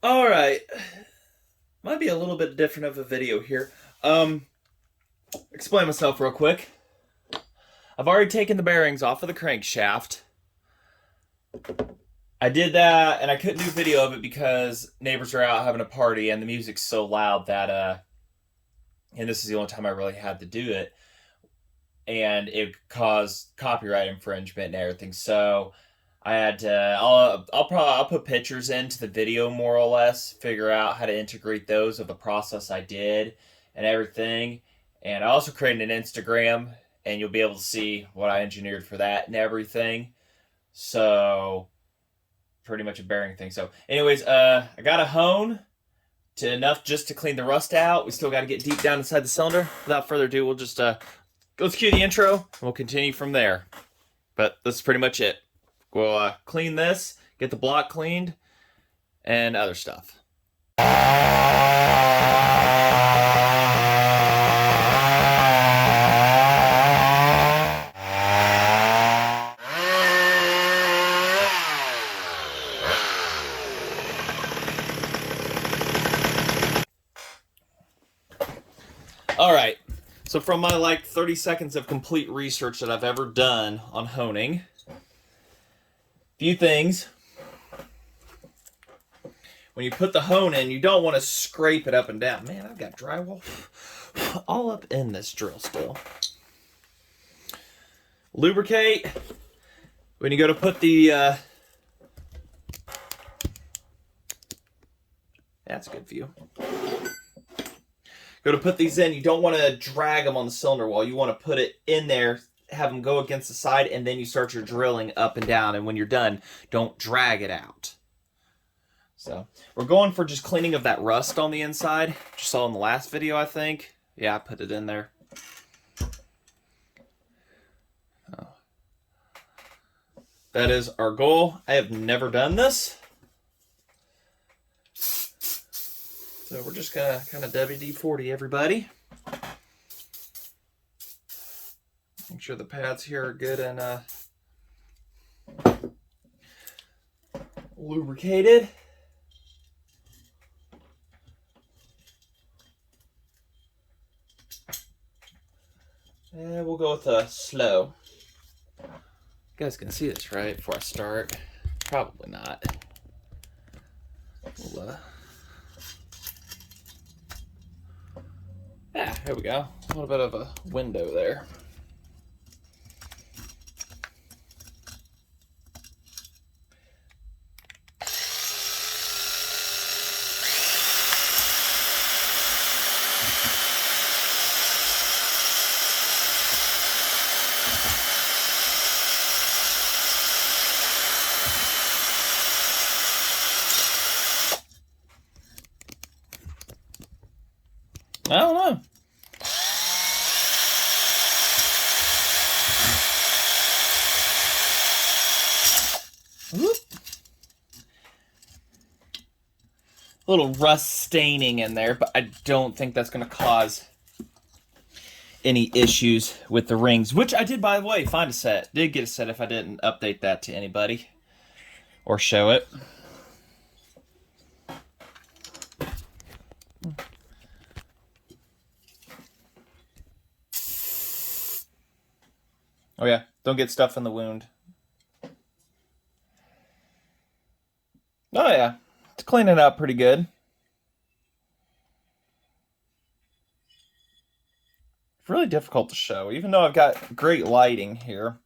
All right. Might be a little bit different of a video here. Explain myself real quick. I've already taken the bearings off of the crankshaft. I did that, and I couldn't do video of it because neighbors are out having a party, and the music's so loud that, and this is the only time I really had to do it, and it caused copyright infringement and everything. So I had to. I'll put pictures into the video more or less. Figure out how to integrate those of the process I did and everything. And I also created an Instagram, and you'll be able to see what I engineered for that and everything. So pretty much a bearing thing. So, anyways, I got a hone to enough just to clean the rust out. We still got to get deep down inside the cylinder. Without further ado, we'll just let's cue the intro, and we'll continue from there. But that's pretty much it. We'll clean this, get the block cleaned, and other stuff. All right, so from my 30 seconds of complete research that I've ever done on honing, few things. When you put the hone in, you don't want to scrape it up and down. Man, I've got drywall all up in this drill still. Lubricate. When you go to put the... That's a good view. Go to put these in, you don't want to drag them on the cylinder wall. You want to put it in there, have them go against the side, and then you start your drilling up and down. And when you're done, don't drag it out. So we're going for just cleaning of that rust on the inside. Which you saw in the last video, I think. Yeah, I put it in there. Oh. That is our goal. I have never done this. So we're just gonna kind of WD-40 everybody. Make sure the pads here are good and lubricated. And we'll go with slow. You guys can see this, right? Before I start. Probably not. We'll, yeah, here we go. A little bit of a window there. I don't know. Whoop. A little rust staining in there, but I don't think that's going to cause any issues with the rings, which I did, by the way, find a set. Did get a set if I didn't update that to anybody or show it. Oh yeah, don't get stuff in the wound. Oh yeah, it's cleaning up pretty good. It's really difficult to show, even though I've got great lighting here.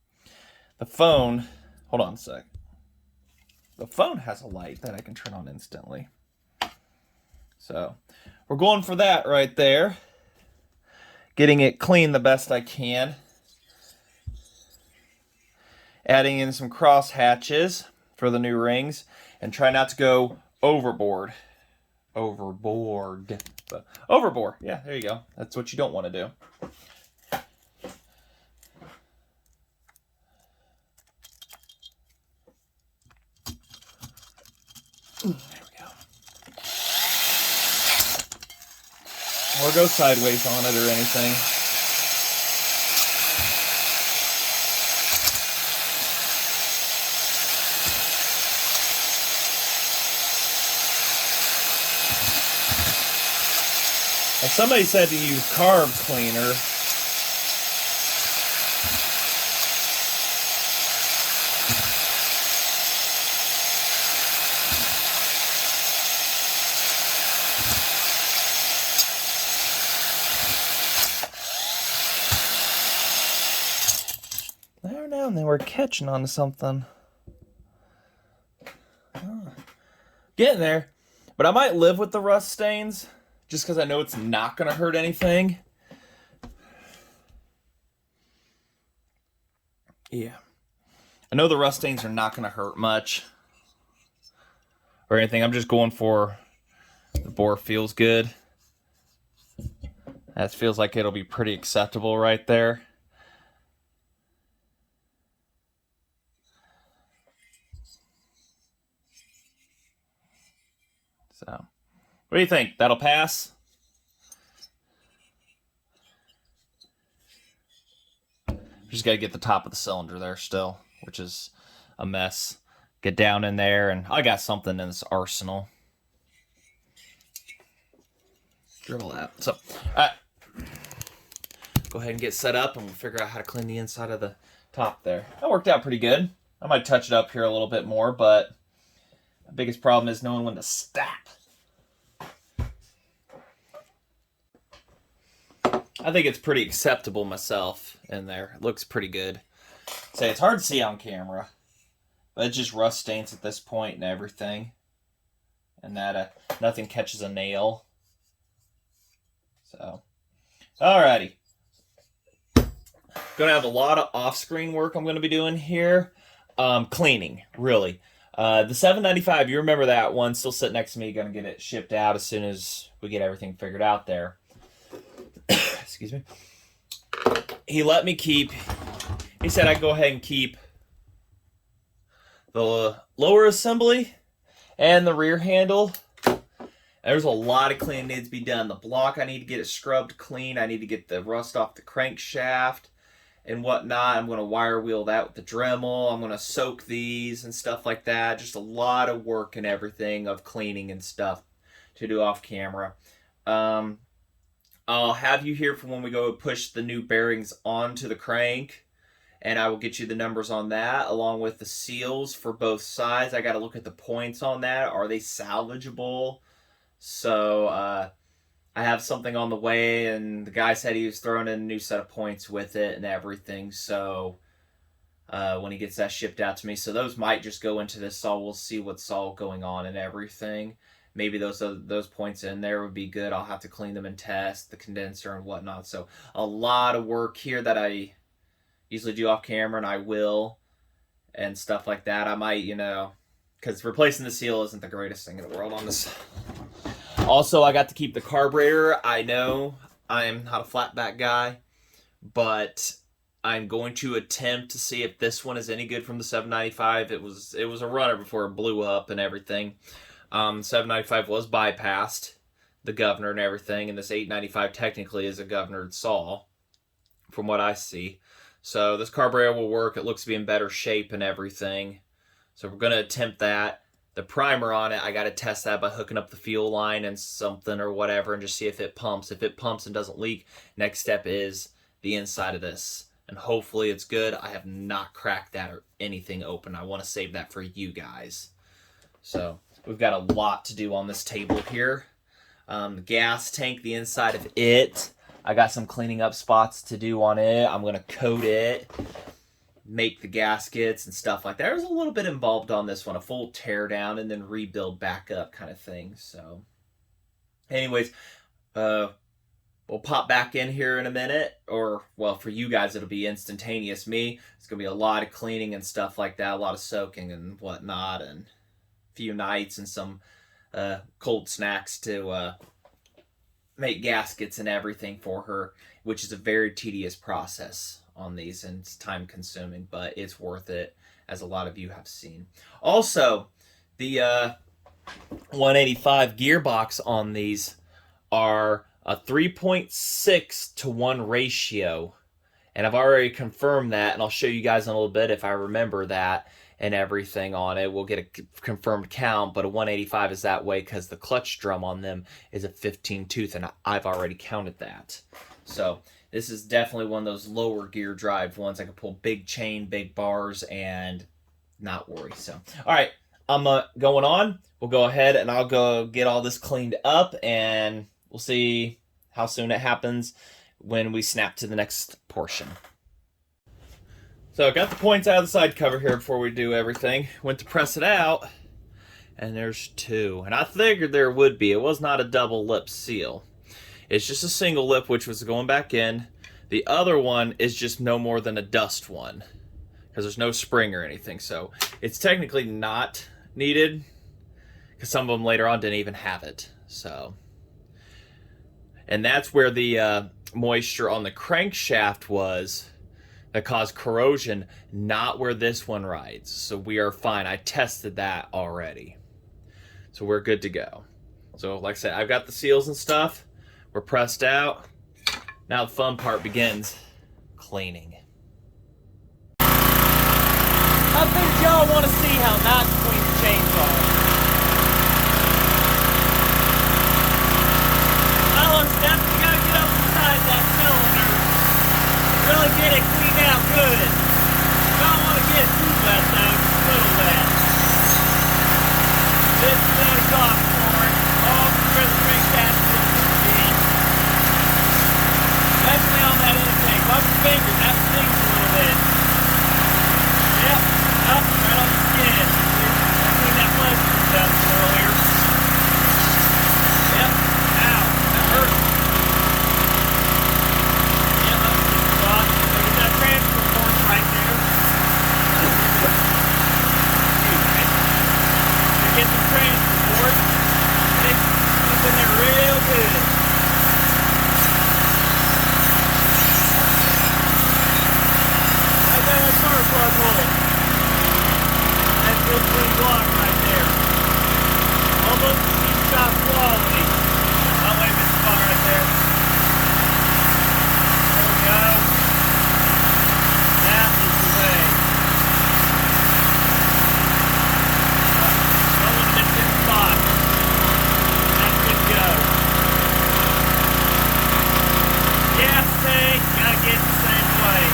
The phone, hold on a sec. The phone has a light that I can turn on instantly. So, we're going for that right there. Getting it clean the best I can. Adding in some cross hatches for the new rings. And try not to go overboard. Overboard. Yeah, there you go. That's what you don't want to do. There we go. Or go sideways on it or anything. And somebody said to use carb cleaner. Every now and then we're catching on to something. Getting there. But I might live with the rust stains just because I know it's not going to hurt anything. Yeah. I know the rust stains are not going to hurt much or anything. I'm just going for the bore feels good. That feels like it'll be pretty acceptable right there. So, what do you think? That'll pass? Just got to get the top of the cylinder there still, which is a mess. Get down in there, and I got something in this arsenal. Dribble that. So, go ahead and get set up, and we'll figure out how to clean the inside of the top there. That worked out pretty good. I might touch it up here a little bit more, but the biggest problem is knowing when to stop. I think it's pretty acceptable myself in there. It looks pretty good. Say it's hard to see on camera, but it's just rust stains at this point and everything, and that nothing catches a nail. So, alrighty. Gonna have a lot of off-screen work I'm gonna be doing here. Cleaning, really. The $7.95, you remember that one? Still sitting next to me. Gonna get it shipped out as soon as we get everything figured out there. Excuse me. He let me keep. He said I go ahead and keep the lower assembly and the rear handle. There's a lot of cleaning needs to be done. The block, I need to get it scrubbed clean. I need to get the rust off the crankshaft and whatnot. I'm going to wire wheel that with the Dremel. I'm going to soak these and stuff like that. Just a lot of work and everything of cleaning and stuff to do off camera. I'll have you here for when we go push the new bearings onto the crank, and I will get you the numbers on that along with the seals for both sides. I got to look at the points on that. Are they salvageable? So I have something on the way, and the guy said he was throwing in a new set of points with it and everything. So when he gets that shipped out to me, so those might just go into this saw. We'll see what's all going on and everything. Maybe those points in there would be good. I'll have to clean them and test the condenser and whatnot. So a lot of work here that I usually do off camera, and I will, and stuff like that. I might, because replacing the seal isn't the greatest thing in the world on this. Also, I got to keep the carburetor. I know I'm not a flatback guy, but I'm going to attempt to see if this one is any good from the 795. It was a runner before it blew up and everything. 795 was bypassed, the governor and everything, and this 895 technically is a governored saw, from what I see. So this carburetor will work. It looks to be in better shape and everything. So we're going to attempt that. The primer on it, I got to test that by hooking up the fuel line and something or whatever and just see if it pumps. If it pumps and doesn't leak, next step is the inside of this. And hopefully it's good. I have not cracked that or anything open. I want to save that for you guys. So we've got a lot to do on this table here. The gas tank, the inside of it, I got some cleaning up spots to do on it. I'm going to coat it, make the gaskets and stuff like that. There's a little bit involved on this one, a full tear down and then rebuild back up kind of thing. So anyways, we'll pop back in here in a minute, or, well, for you guys, it'll be instantaneous. Me, it's going to be a lot of cleaning and stuff like that, a lot of soaking and whatnot, and a few nights and some cold snacks to make gaskets and everything for her, which is a very tedious process on these, and it's time consuming, but it's worth it, as a lot of you have seen. Also, the 185 gearbox on these are a 3.6 to 1 ratio, and I've already confirmed that, and I'll show you guys in a little bit if I remember that. and everything on it. We'll get a confirmed count, but a 185 is that way because the clutch drum on them is a 15 tooth, and I've already counted that. So this is definitely one of those lower gear drive ones. I can pull big chain, big bars, and not worry. So, all right, I'm going on. We'll go ahead and I'll go get all this cleaned up, and we'll see how soon it happens when we snap to the next portion. So I got the points out of the side cover here before we do everything. Went to press it out, and there's two. And I figured there would be. It was not a double lip seal. It's just a single lip, which was going back in. The other one is just no more than a dust one, because there's no spring or anything. So it's technically not needed, because some of them later on didn't even have it. So, and that's where the moisture on the crankshaft was that caused corrosion, not where this one rides. So we are fine. I tested that already. So we're good to go. So like I said, I've got the seals and stuff. We're pressed out. Now the fun part begins, cleaning. I think y'all want to see how not to clean the chainsaw. Well, steps, you gotta get up inside that cylinder. Really get it cleaned out good. You don't want to get it too wet though, just a little wet. This is what it's off for it. All where the crankshaft is to be. Especially on that intake. Watch your fingers, that stings a little bit. Yep, up, right on the skin. I cleaned that plastic stuff earlier. Yep, ow, that hurt. Yep, that's a good spot. Look at that transfer force right there. Get some transfer force. It's in there real good. Right there, that spark plug hole. That's good clean block right there. Almost machine shop quality. Oh, wait, this spot right there. There we go. That is the way. Only missed in spot. That's good to go. Gas tank, gotta get the same way.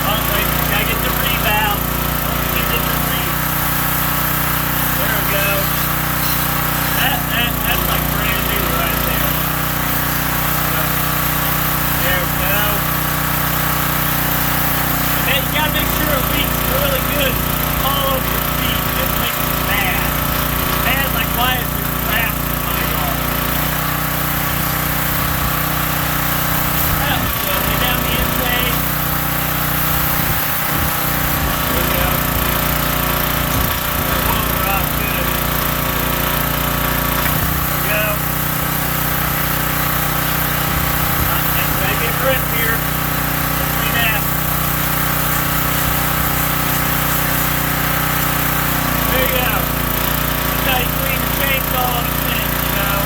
Oh, wait, gotta get the revalve. Don't forget the revalve. There we go. That's like brand new right there. There we go. And then you gotta make sure it leaks really good all over your feet. This makes me mad. Mad like why is there grass in my yard? That was good. Lay down the intake. There we go. We're off good. There we go. Gotta get grip here. Clean that. There you go. That's how you clean your chainsaw on a pinch, you know.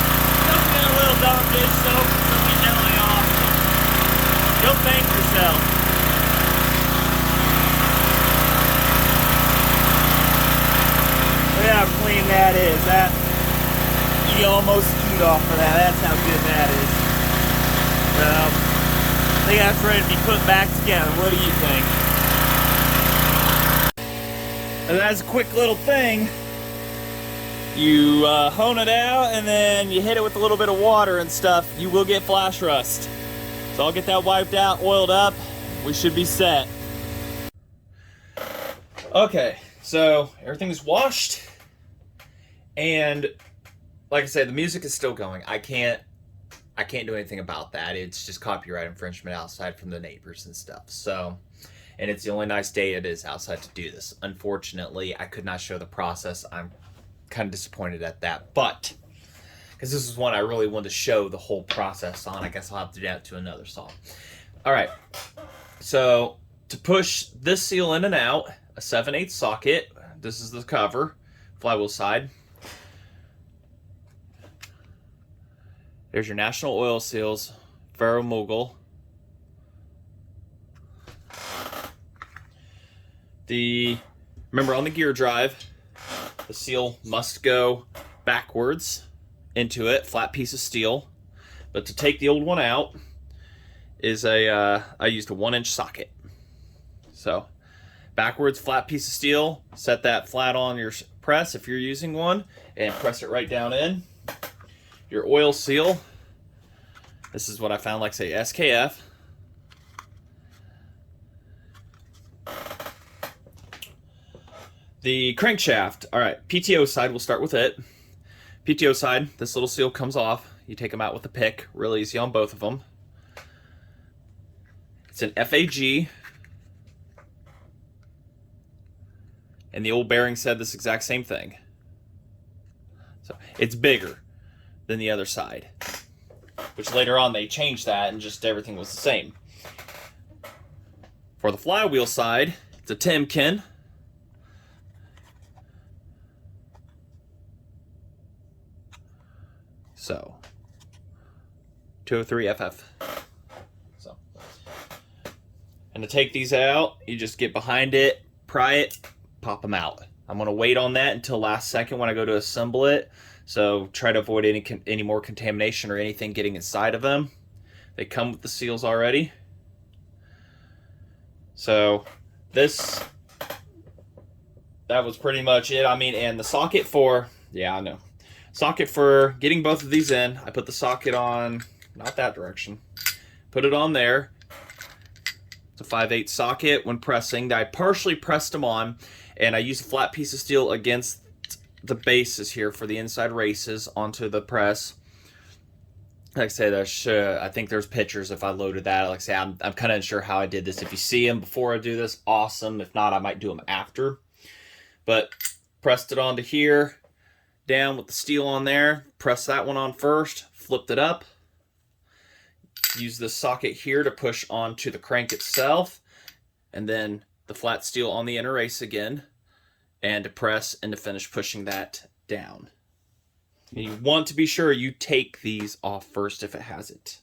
Soak in a little Dawn dish soap, soak it down off. You'll thank yourself. Look how clean that is. That you almost eat off of that. That's how good that is. I think that's ready to be put back together. What do you think? And that's a quick little thing. You hone it out and then you hit it with a little bit of water and stuff. You will get flash rust. So I'll get that wiped out, oiled up. We should be set. Okay, so everything's washed. And like I said, the music is still going. I can't do anything about that. It's just copyright infringement outside from the neighbors and stuff. So, and it's the only nice day it is outside to do this. Unfortunately, I could not show the process. I'm kind of disappointed at that, but because this is one I really wanted to show the whole process on, I guess I'll have to do that to another saw. All right, so to push this seal in and out, a 7/8 socket. This is the cover, flywheel side. There's your National Oil Seals, Ferromogul. The Remember, on the gear drive, the seal must go backwards into it, flat piece of steel. But to take the old one out is I used a 1-inch socket. So backwards, flat piece of steel, set that flat on your press if you're using one, and press it right down in. Your oil seal, this is what I found, like say SKF. The crankshaft, all right, PTO side, we'll start with it. PTO side, this little seal comes off. You take them out with a pick, real easy on both of them. It's an FAG. And the old bearing said this exact same thing. So it's bigger than the other side, which later on they changed that and just everything was the same. For the flywheel side, it's a Timken. So 203 FF. So, and to take these out, you just get behind it, pry it, pop them out. I'm going to wait on that until last second when I go to assemble it. So try to avoid any more contamination or anything getting inside of them. They come with the seals already. So that was pretty much it. I mean, and the socket for, yeah, I know. Socket for getting both of these in. I put the socket on, not that direction. Put it on there. It's a 5/8 socket. When pressing, I partially pressed them on, and I used a flat piece of steel against the bases here for the inside races onto the press. Like I said, I think there's pictures if I loaded that. Like I say, I'm kind of unsure how I did this. If you see them before I do this, awesome. If not, I might do them after. But pressed it onto here, down with the steel on there. Press that one on first, flipped it up. Use this socket here to push onto the crank itself, and then the flat steel on the inner race again, and to press and to finish pushing that down. And you want to be sure you take these off first if it has it.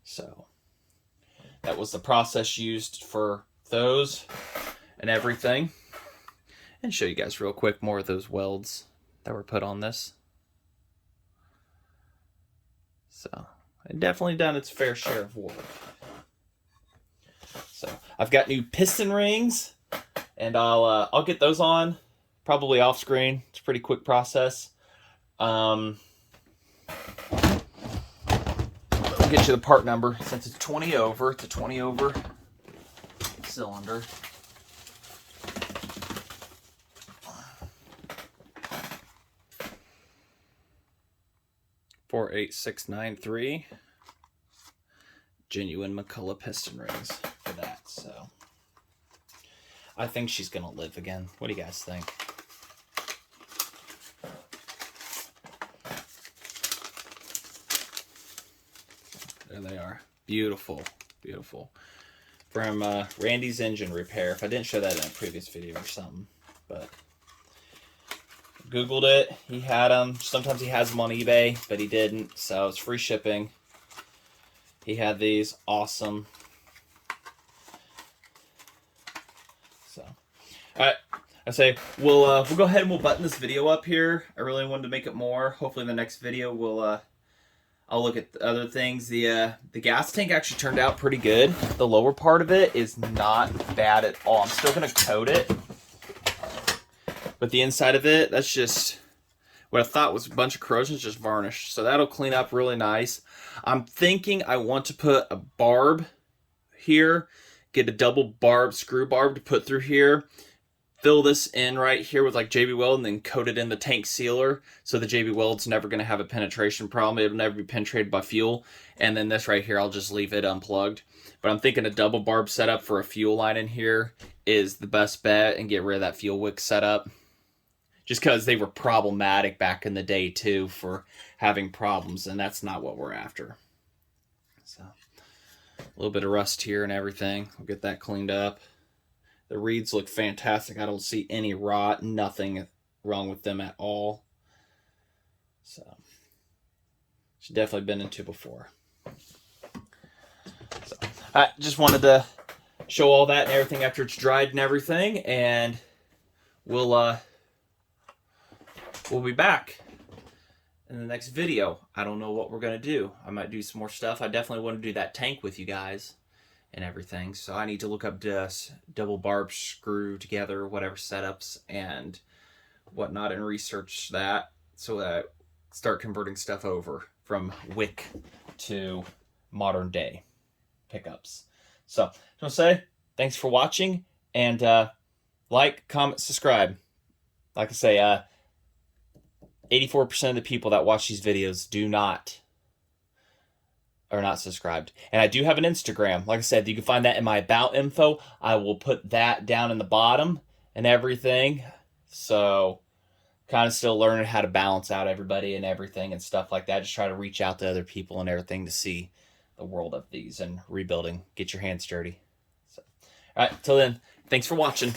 So that was the process used for those and everything. And show you guys real quick more of those welds that were put on this. So it definitely done its fair share of work. So I've got new piston rings, and I'll get those on probably off screen. It's a pretty quick process. I'll get you the part number since it's 20 over. It's a 20 over cylinder. .48693. Genuine McCulloch piston rings for that. So I think she's gonna live again. What do you guys think? There they are. Beautiful, beautiful. From Randy's Engine Repair. If I didn't show that in a previous video or something, but Googled it. He had them. Sometimes he has them on eBay, but he didn't. So it's free shipping. He had these. Awesome. So, all right. I say we'll go ahead and we'll button this video up here. I really wanted to make it more. Hopefully in the next video I'll look at the other things. The gas tank actually turned out pretty good. The lower part of it is not bad at all. I'm still gonna coat it. But the inside of it, that's just what I thought was a bunch of corrosion, just varnish. So that'll clean up really nice. I'm thinking I want to put a barb here, get a double barb, screw barb to put through here, fill this in right here with like JB Weld, and then coat it in the tank sealer. So the JB Weld's never going to have a penetration problem. It'll never be penetrated by fuel. And then this right here, I'll just leave it unplugged. But I'm thinking a double barb setup for a fuel line in here is the best bet, and get rid of that fuel wick setup. Just because they were problematic back in the day, too, for having problems. And that's not what we're after. So, a little bit of rust here and everything. We'll get that cleaned up. The reeds look fantastic. I don't see any rot. Nothing wrong with them at all. So, she's definitely been into before. So, I just wanted to show all that and everything after it's dried and everything. And we'll be back in the next video. I don't know what we're gonna do. I might do some more stuff. I definitely want to do that tank with you guys and everything. So I need to look up this double barb screw together, whatever setups and whatnot, and research that so that I start converting stuff over from wick to modern day pickups. So I want to say thanks for watching, and like, comment, subscribe. Like I say, 84% of the people that watch these videos are not subscribed. And I do have an Instagram. Like I said, you can find that in my about info. I will put that down in the bottom and everything. So kind of still learning how to balance out everybody and everything and stuff like that. Just try to reach out to other people and everything to see the world of these and rebuilding. Get your hands dirty. So, all right, till then, thanks for watching.